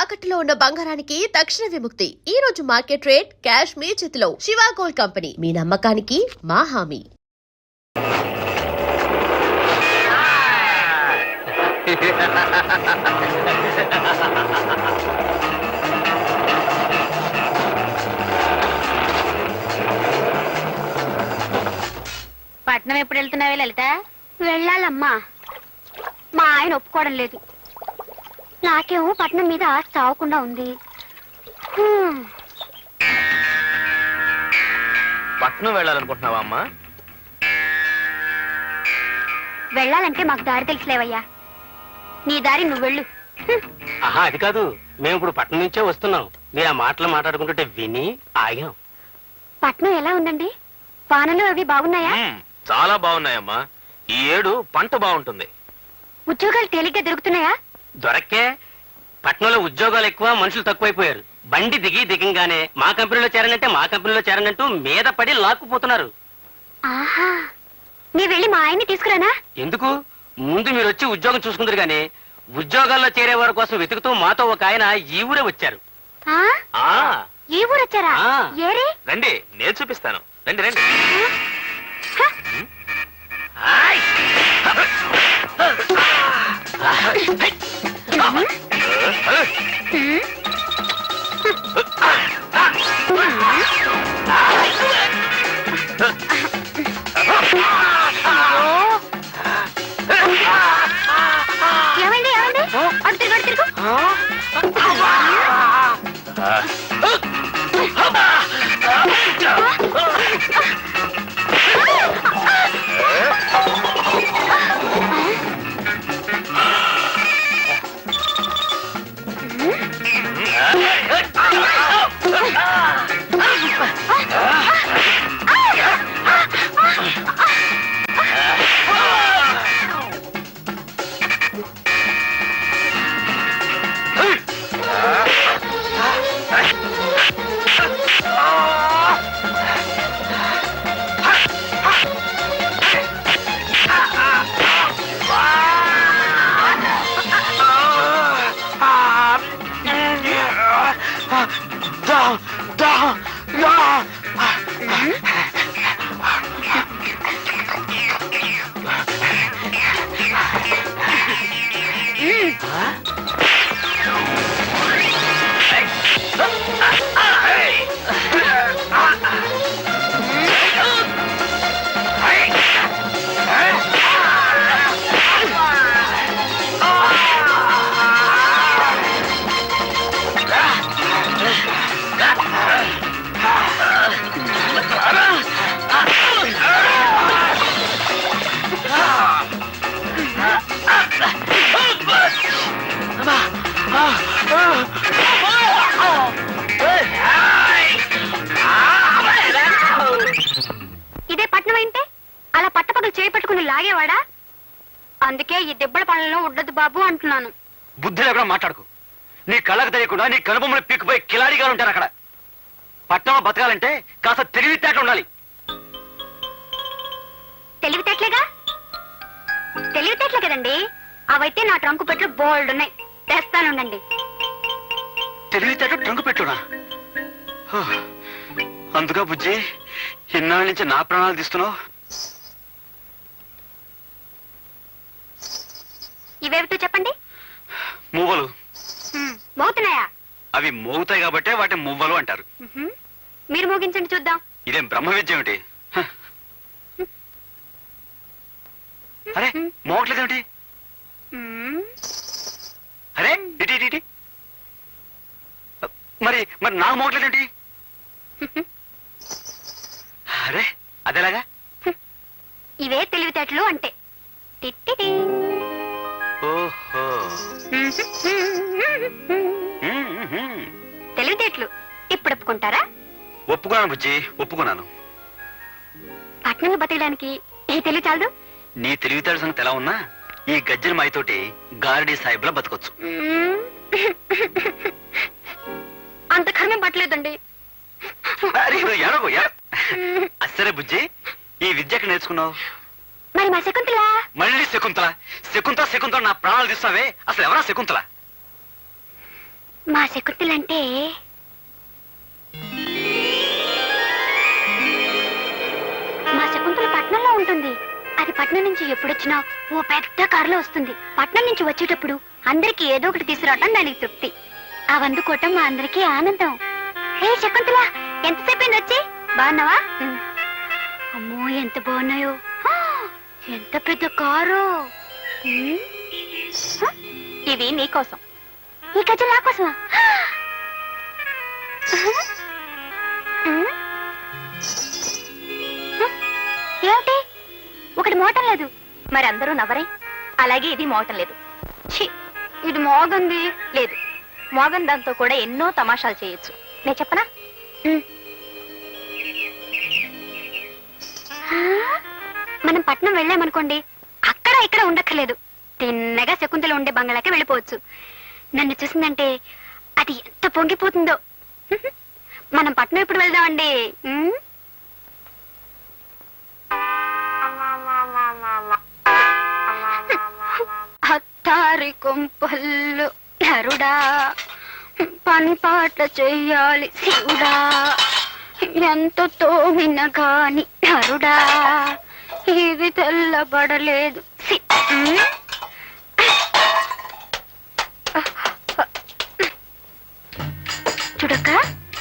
తాకట్టులో ఉన్న బంగారానికి తక్షణ విముక్తి. ఈ రోజు మార్కెట్ రేట్ క్యాష్ మీ చేతిలో. శివ గోల్డ్ కంపెనీ, మీ నమ్మకానికి మా హామీ. పట్నం ఎప్పుడు వెళ్తున్నావే లలిత? వెళ్ళాలమ్మా, మా ఆయన ఒప్పుకోవడం లేదు. నాకేమో పట్నం మీద ఆశ చావకుండా ఉంది. పట్నం వెళ్ళాలనుకుంటున్నావా అమ్మా? వెళ్ళాలంటే మాకు దారి తెలుసులేవయ్యా. నీ దారి నువ్వు వెళ్ళు. ఆహా, అది కాదు, మేము ఇప్పుడు పట్నం నుంచే వస్తున్నాం. మీరు ఆ మాటలు మాట్లాడుకుంటుంటే విని ఆగాం. పట్నం ఎలా ఉందండి? వానలు అవి బాగున్నాయా? చాలా బాగున్నాయమ్మా. ఈ ఏడు పంట బాగుంటుంది. ఉద్యోగాలు తేలిగ్గా దొరుకుతున్నాయా? దొరక్కే. పట్నంలో ఉద్యోగాలు ఎక్కువ, మనుషులు తక్కువైపోయారు. బండి దిగంగానే మా కంపెనీలో చేరనంటే మా కంపెనీలో చేరనంటూ మీద పడి లాక్కుపోతున్నారు. ఆహా, నీ వెళ్ళి మా ఆయన్ని తీసుకురానా? ఎందుకు? ముందు మీరు వచ్చి ఉద్యోగం చూసుకుందరు గానీ ఉద్యోగాల్లో చేరే వారి కోసం వెతుకుతూ మాతో ఒక ఆయన ఈ ఊరే వచ్చారు. ఈ ఊరు వచ్చారా? ఏరే, రండి, నేను చూపిస్తాను. రండి రండి. ఏమండి ఏమండి, అటు తిరుగు అటు తిరుగు. ఇదే పట్నం అయితే అలా పట్టపగలు చేపట్టుకుని లాగేవాడా? అందుకే ఈ దెబ్బల పనులను ఉండదు బాబు అంటున్నాను. బుద్ధి లేకుండా మాట్లాడుకు. నీ కళ్ళకు తెలియకుండా నీ కనుబొమ్మలు పీక్కుపోయి కిలాడిగా ఉంటారు అక్కడ. పట్టణంలో బతకాలంటే కాస్త తెలివితేటలు ఉండాలి. తెలివితేటలేగా? తెలివితేటలే కదండి. అవైతే నా ట్రంకు పెట్లు బోల్డ్ ఉన్నాయి, తెస్తానుండండి. తెలివితేట ట్రంకు పెట్టునా? అందుగా బుజ్జి, ఇన్నాళ్ళ నుంచి నా ప్రాణాలు తీస్తున్నావు. ఇవేవితో చెప్పండి. మువ్వలు. మోగుతున్నాయా? అవి మోగుతాయి కాబట్టే వాటి మువ్వలు అంటారు. మీరు మోగించండి చూద్దాం. ఇదేం బ్రహ్మ విద్య ఏమిటి? అరే, మోగట్లేదేమిటి? అరే, ఇటీ మరి మరి నాకు మోగట్లేదేమిటి? అరే, అదేలాగా? ఇవే తెలివితేటలు అంటే. ఓహో, తెలివితేటలు ఇప్పుడు ఒప్పుకుంటారా? ఒప్పుకున్నాను బుజ్జి, ఒప్పుకున్నాను. పట్నంలో బతకడానికి ఏ తెలివి చాలదు? నీ తెలివితేటల సంగతి ఎలా ఉన్నా ఈ గజ్జల మాయతోటి గారడీ సాహిబ్లా బతకొచ్చు. అంత కర్మం పట్టలేదండి. అసరే బుజ్జి, ఈ విద్య ఎక్కడ నేర్చుకున్నావు? మరి మా శకుంతల? మళ్ళీ శకుంతల శకుంతల శకుంతల నా ప్రాణాలు తీస్తావే, అసలు ఎవరా శకుంతల? మా శకుంతలంటే మా శకుంతల పట్నంలో ఉంటుంది. అది పట్నం నుంచి ఎప్పుడొచ్చినా ఓ పెద్ద కారులో వస్తుంది. పట్నం నుంచి వచ్చేటప్పుడు అందరికి ఏదో ఒకటి తీసుకురావటం దానికి తృప్తి. అవందుకోవటం మా అందరికీ ఆనందం. హే శకుంతల, ఎంతసేపు వచ్చి బాగున్నావా? అమ్మో ఎంత బాగున్నాయో, ఎంత పెద్ద కారు. ఇది నీకోసం, ఈ గజ నా కోసమా? ఏమిటి ఒకటి మోటం లేదు? మరి అందరూ నవ్వరే. అలాగే ఇది మోటం లేదు. ఛీ, ఇది మోగంది లేదు. మోగన్ దాంతో కూడా ఎన్నో తమాషాలు చేయొచ్చు. నేను చెప్పనా? మనం పట్నం వెళ్ళామనుకోండి, అక్కడ ఇక్కడ ఉండక్కర్లేదు. తిన్నగా శకుంతల ఉండే బంగ్లాకి వెళ్ళిపోవచ్చు. నన్ను చూసిందంటే అది ఎంత పొంగిపోతుందో. మనం పట్నం ఎప్పుడు వెళ్దామండి? అత్తారి కొంపల్లు నరుడా, పని పాట చెయ్యాలి శివుడా, ఎంత తోమిన గాని నరుడా, ఇది తెల్లబడలేదు. చూడక్క,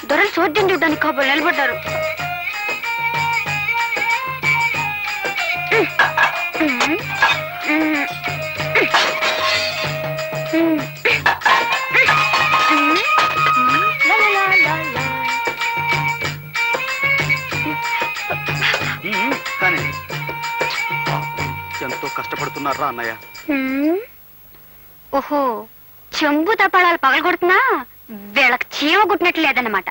దొరలు చోద్యం చూడడానికి కాబోలు నిలబడ్డారు. కానీ ఎంతో కష్టపడుతున్నారా అన్నయ్య? ఓహో, చెంబు తపాళాలు పగలగొడుతున్నా వీళ్ళకి చీమ గుట్టినట్లు లేదన్నమాట.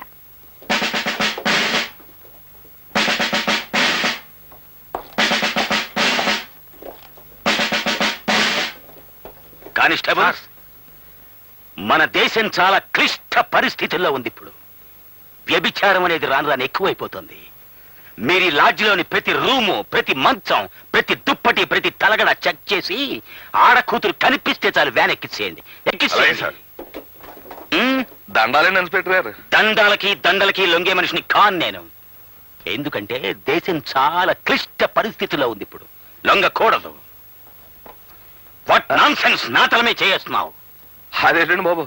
కానిస్టేబుల్, మన దేశం చాలా క్లిష్ట పరిస్థితుల్లో ఉంది ఇప్పుడు. వ్యభిచారం అనేది రాను రాను ఎక్కువైపోతుంది. మీరు ఈ లాడ్జిలోని ప్రతి రూము, ప్రతి మంచం, ప్రతి దుప్పటి, ప్రతి తలగడ చెక్ చేసి ఆడ కూతురు కనిపిస్తే చాలు వ్యాన్ ఎక్కించేయండి. ఎక్కించేయండి. దండాలే ఇన్స్పెక్టర్ గారు. దండాలకి దండలకి లొంగే మనిషిని కాన్ నేను. ఎందుకంటే దేశం చాలా క్లిష్ట పరిస్థితుల్లో ఉంది ఇప్పుడు. లొంగకూడదు. వాట్ నాన్సెన్స్ నా తలమే చేస్తున్నావు. అదేంటండి బాబు,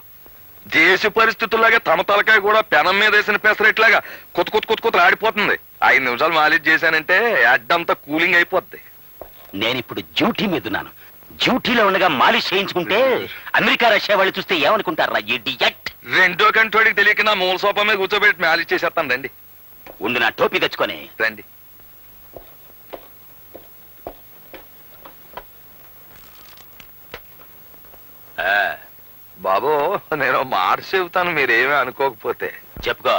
దేశ పరిస్థితుల్లాగా తమ తలకాయ కూడా పెనం మీద వేసిన పెసరెట్లాగా కొత్త కొత్త కొత్త కొత్త ఆడిపోతుంది. 5 నిమిషాలు మాలిష్ చేశానంటే అడ్డంతా కూలింగ్ అయిపోద్ది. నేనిప్పుడు డ్యూటీ మీద ఉన్నాను. డ్యూటీలో ఉండగా మాలిష్ చేయించుకుంటే అమెరికా రష్యా వాళ్ళు చూస్తే ఏమనుకుంటారా? ఇడియట్. రెండో కంటోడికి తెలియక నా మూల సోఫా మీద కూర్చోబెట్టి మాలిష్ చేసేస్తాను. రండి ఉండు, నా టోపీ తెచ్చుకొని. రండి. బాబు, నేను మాట చెబుతాను, మీరేమీ అనుకోకపోతే. చెప్పుకో.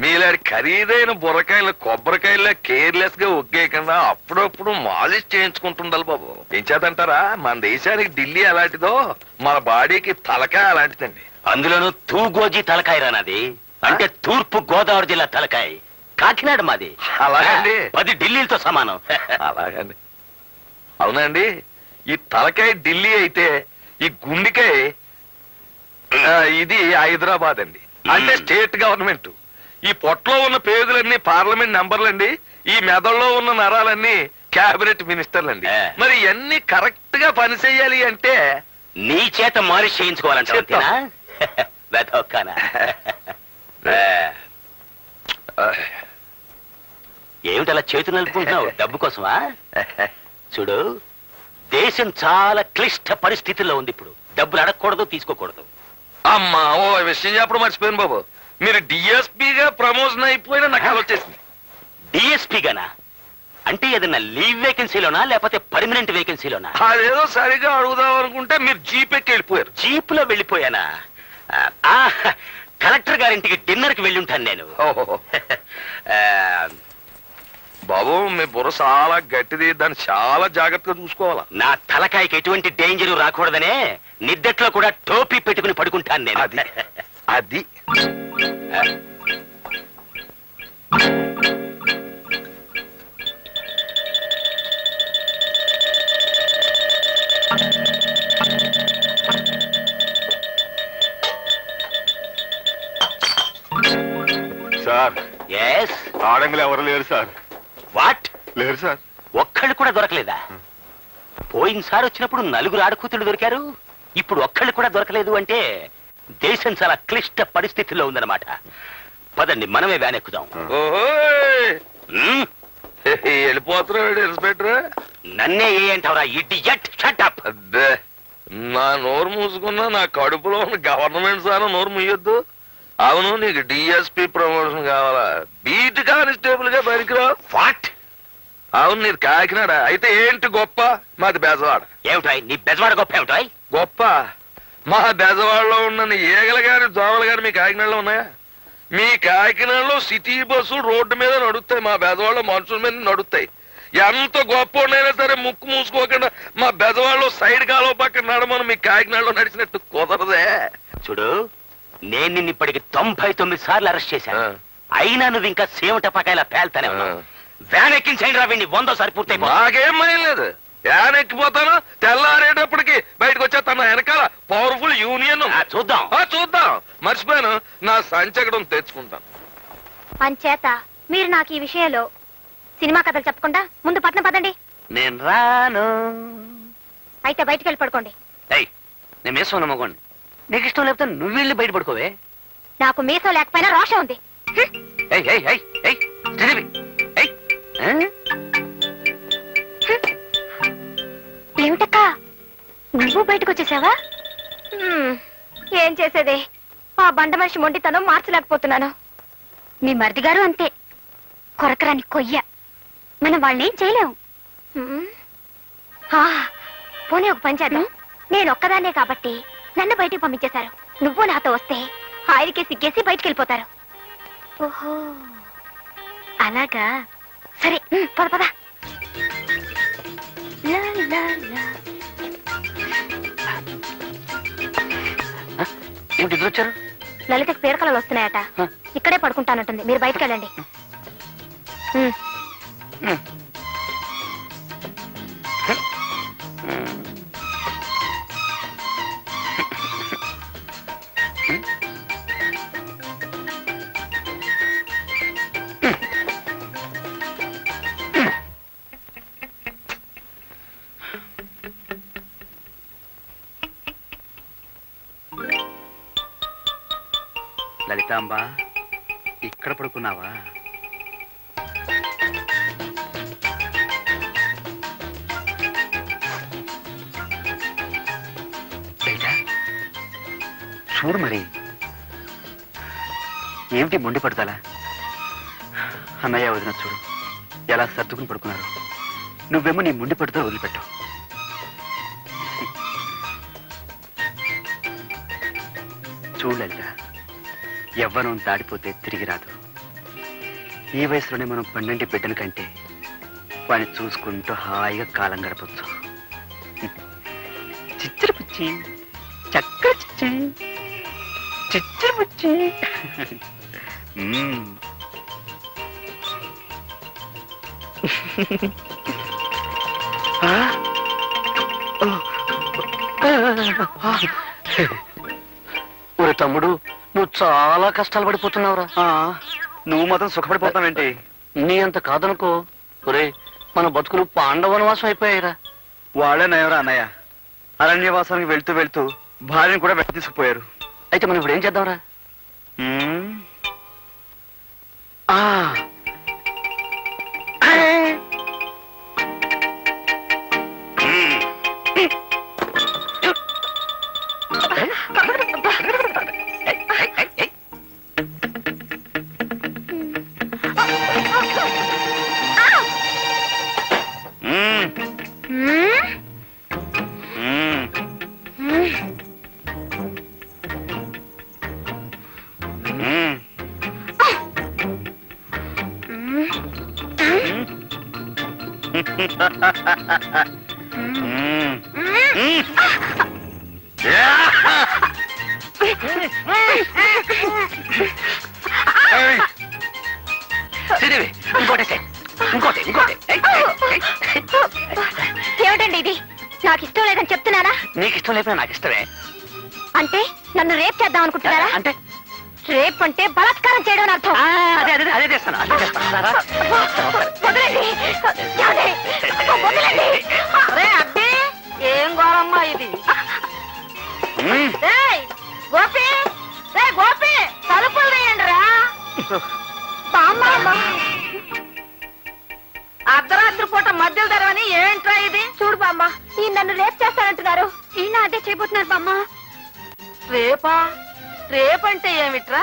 మీలాంటి ఖరీదైన బుర్రకాయలు కొబ్బరికాయల కేర్లెస్ గా ఒగ్గేయకుండా అప్పుడప్పుడు మాలిష్ చేయించుకుంటుండాలి బాబు. ఏం చేతంటారా, మన దేశానికి ఢిల్లీ అలాంటిదో మన బాడీకి తలకాయ అలాంటిదండి. అందులోనూ తూగోజీ తలకాయ రానది. అంటే తూర్పు గోదావరి జిల్లా తలకాయ. కాకినాడ మాది. అలాగండి. 10 ఢిల్లీలతో సమానం. అలాగండి. అవునండి, ఈ తలకాయ ఢిల్లీ అయితే ఈ గుండెకాయ ఇది హైదరాబాద్ అండి. అంటే స్టేట్ గవర్నమెంట్. ఈ పొట్టలో ఉన్న పేగులన్నీ పార్లమెంట్ మెంబర్లండి. ఈ మెదడులో ఉన్న నరాలన్నీ క్యాబినెట్ మినిస్టర్లండి. మరి ఇవన్నీ కరెక్ట్ గా పనిచేయాలి అంటే నీ చేత మాలిష్ చేయించుకోవాలంటే ఏమిటలా చేతులు నలుపుకుంటున్నావు? డబ్బు కోసమా? చూడు, దేశం చాలా క్లిష్ట పరిస్థితుల్లో ఉంది ఇప్పుడు. డబ్బులు అడగకూడదు, తీసుకోకూడదు. అమ్మా, ఓ విషయం చెప్పడం మర్చిపోయాను బాబు. మీరు డిఎస్పీగా ప్రమోషన్ అయిపోయినా నాకు అలా వచ్చేసింది. డిఎస్పీ గానా? అంటే ఏదన్నా లీవ్ వేకెన్సీలోనా లేకపోతే పర్మనెంట్ వేకెన్సీలోనా? అదేదో సరిగా అడుగుదాం అనుకుంటే మీరు జీపెక్కి వెళ్ళిపోయారు. జీప్ లో వెళ్ళిపోయానా? కలెక్టర్ గారింటికి డిన్నర్ కి వెళ్ళి ఉంటాను నేను. బాబు, మీ బుర్ర చాలా గట్టిది, దాన్ని చాలా జాగ్రత్తగా చూసుకోవాలా. నా తలకాయకి ఎటువంటి డేంజర్ రాకూడదనే నిద్దట్లో కూడా టోపీ పెట్టుకుని పడుకుంటాను నేను. అది అది సార్ ఎస్ ఆడంగులు ఎవరు లేరు సార్. వాట్? లేరు సార్. ఒక్కళ్ళు కూడా దొరకలేదా? పోయినసారి వచ్చినప్పుడు 4 ఆడకూతులు దొరికారు, ఇప్పుడు ఒక్కళ్ళు కూడా దొరకలేదు అంటే దేశం చాలా క్లిష్ట పరిస్థితుల్లో ఉందన్నమాట. పదండి, మనమే వ్యాన్ ఎక్కుదాం. ఓహోయ్ హ్మ్? వెళ్ళిపోతున్నాడు ఇన్స్పెక్టర్. నన్నే ఏ అంటావురా ఇడియట్? Shut up. అబ్బే నా నోరు మూసుకున్నా నా కడుపులో ఉన్న గవర్నమెంట్ సార్ నోరు ముయ్యొద్దు. అవును, నీకు డిఎస్పి ప్రమోషన్ కావాలా? బీట్ కానిస్టేబుల్ గా పనికిరావు. వాట్? అవును, నీది కాకినాడ. అయితే ఏంటి గొప్ప? మాది బెజవాడ. ఏమిటాయ్ నీ బెజవాడ గొప్ప ఏమిటాయ్? గొప్ప మా బెజవాడలో ఉన్న ఈగలు గాని దోమలు గాని మీ కాకినాడలో ఉన్నాయా? మీ కాకినాడలో సిటీ బస్సులు రోడ్డు మీద నడుస్తాయి, మా బెజవాడలో మనుషుల మీద నడుస్తాయి. ఎంత గొప్ప ఉన్నాయినా సరే ముక్కు మూసుకోకుండా మా బెజవాడలో సైడ్ కాలువ పక్కన నడమని మీ కాకినాడలో నడిచినట్టు కుదరదే. చూడు, నేను నిన్ను ఇప్పటికి 99 సార్లు అరెస్ట్ చేశాను. ఆ. అయినా నువ్వు ఇంకా సేవట పకాయలా పేల్తానే ఉన్నావు. వ్యాన్ ఎక్కించండి రా వీడిని, 100సారి పూర్తయిపో. నాకేం భయం లేదు. యాన్ ఎక్కిపోతాను, తెల్లారేటప్పటికి బయటకు వచ్చేస్తాను. వెనకాల పవర్ఫుల్ యూనియన్. చూద్దాం. చూద్దాం. మర్చిపోయాను, నా సంచకడం తెచ్చుకుంటాను. అంచేత మీరు నాకు ఈ విషయంలో సినిమా కథలు చెప్పకుండా ముందు పట్నం పదండి. నేను రాను. అయితే బయటికి వెళ్ళి పడుకోండి. ఏయ్, నేను మీసం నమ్మకోండి. నీకు ఇష్టం లేకపోతే నువ్వు వెళ్ళి బయట పడుకోవే. నాకు మీసం లేకపోయినా రోషం ఉంది. హ్మ్. ఏయ్ ఏయ్ ఏయ్ ఏయ్ శ్రీదేవి, ఏయ్. ఆ? ఏమిటక్కా, నువ్వు బయటకు వచ్చేసావా? ఏం చేసేదే, ఆ బండ మనిషి మొండితనం మార్చలేకపోతున్నాను. మీ మరిది గారు అంతే, కొరకరాని కొయ్య. మనం వాళ్ళని ఏం చేయలేము. పోనీ ఒక పని చేద్దాం. నేను ఒక్కదాన్నే కాబట్టి నన్ను బయటికి పంపించేశారు. నువ్వు నాతో వస్తే ఆయనకే సిగ్గేసి బయటికి వెళ్ళిపోతారు. ఓహో అలాగా, సరే పద పద. లా, లా, లా. ఏమిటి ఇద్దరు వచ్చారు? లలితకి పీడకలలు వస్తున్నాయట. ఇక్కడే పడుకుంటానంటుంది, మీరు బయటకు వెళ్ళండి. లలితాంబ, ఇక్కడ పడుకున్నావా? లలిత, చూడు మరి, ఏమిటి మొండి పడతాలా? అన్నయ్య వదిన చూడు ఎలా సర్దుకుని పడుకున్నారు. నువ్వేమో నీ మొండి పడుతూ వదిలిపెట్టావు. చూడు లలిత, యవ్వనం దాడిపోతే తిరిగి రాదు. ఈ వయసులోనే మనం 12 బిడ్డల కంటే వాడిని చూసుకుంటూ హాయిగా కాలం గడపచ్చు. చిచ్చర పుచ్చి, చక్కర చిచ్చి, చిచ్చర పుచ్చి. ఒరే తమ్ముడు, నువ్వు చాలా కష్టాలు పడిపోతున్నావురా. నువ్వు మాత్రం సుఖపడిపోతావేంటి? నీ అంత కాదనుకో. ఒరే, మన బతుకులు పాండవనవాసం అయిపోయాయిరా. వాళ్ళే నయవరా అన్నయ్య, అరణ్యవాసానికి వెళ్తూ వెళ్తూ భార్యను కూడా వెంట తీసుకుపోయారు. అయితే మనం ఇప్పుడు ఏం చేద్దాంరా? ఆ. శ్రీదేవి, ఇంకోటి. ఏమిటండి ఇది? నాకు ఇష్టం లేదని చెప్తున్నారా? నీకు ఇష్టం లేకపోయినా నాకు ఇష్టమే. అంటే నన్ను రేప్ చేద్దాం అనుకుంటున్నారా? అంటే రేపంటే బలాత్కారం చేయడం అని అర్థం. అదే అదే అదే చేస్తాను అదే చేస్తాను రారా. వదలండి. ఏమండి? వదలండి. రే అబ్బే, ఏం ఘోరమ్మా ఇది. రేయ్, గోపి, రే గోపి, తలుపులు తీయండి రా. అర్ధరాత్రి పూట మధ్యలో తెరవని ఏంట్రా ఇది? చూడు బామ్మ, ఈ నన్ను రేపు చేస్తానంటున్నారు. ఈయన అదే చేయబోతున్నారు బామ్మ. రేపా? రేపంటే ఏమిట్రా?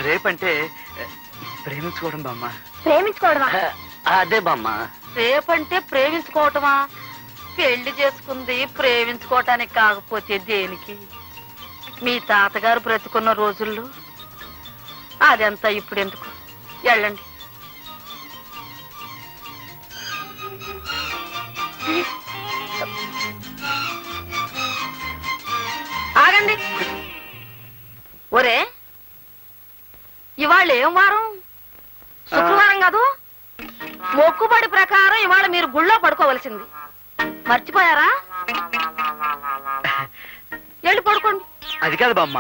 రేపంటే ప్రేమించుకోవడం బామ్మ. ప్రేమించుకోవడమా? అదే బామ్మ. రేపంటే ప్రేమించుకోవటమా? పెళ్లి చేసుకుంది ప్రేమించుకోవటానికి కాకపోతే దేనికి? మీ తాతగారు బ్రతుకున్న రోజుల్లో అదంతా ఇప్పుడు ఎందుకు? వెళ్ళండి. ఆగండి. ఒరే, ఇవాళ ఏం వారం? శుక్రవారం కాదు? మొక్కుబడి ప్రకారం ఇవాళ మీరు గుళ్ళో పడుకోవలసింది. మర్చిపోయారా? వెళ్ళి పడుకోండి. అది కాదు బామ్మ,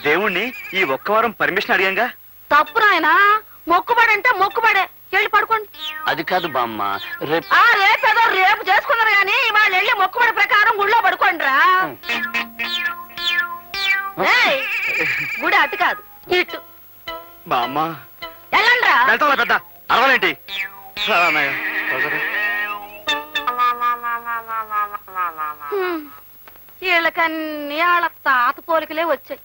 దేవుణ్ణి ఈ ఒక్క వారం పర్మిషన్ అడిగాంగా. తప్పు నాయనా, మొక్కుబడి అంటే మొక్కుబడే. వెళ్ళి పడుకోండి. అది కాదు బామ్మ, రేపు రేపేదో రేపు చేసుకున్నారు గాని ఇవాళ వెళ్ళి మొక్కుబడి ప్రకారం గుళ్ళో పడుకోండి రా. ఏయ్, గుడి అటు కాదు ఇటు. బామ్మ వెళ్ళండి రా. వెళ్తా పెద్ద అరవలేంటి. సరే అన్నయ్య. వీళ్ళకన్నీ వాళ్ళ తాత పోలికలే వచ్చాయి.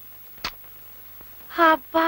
అబ్బా,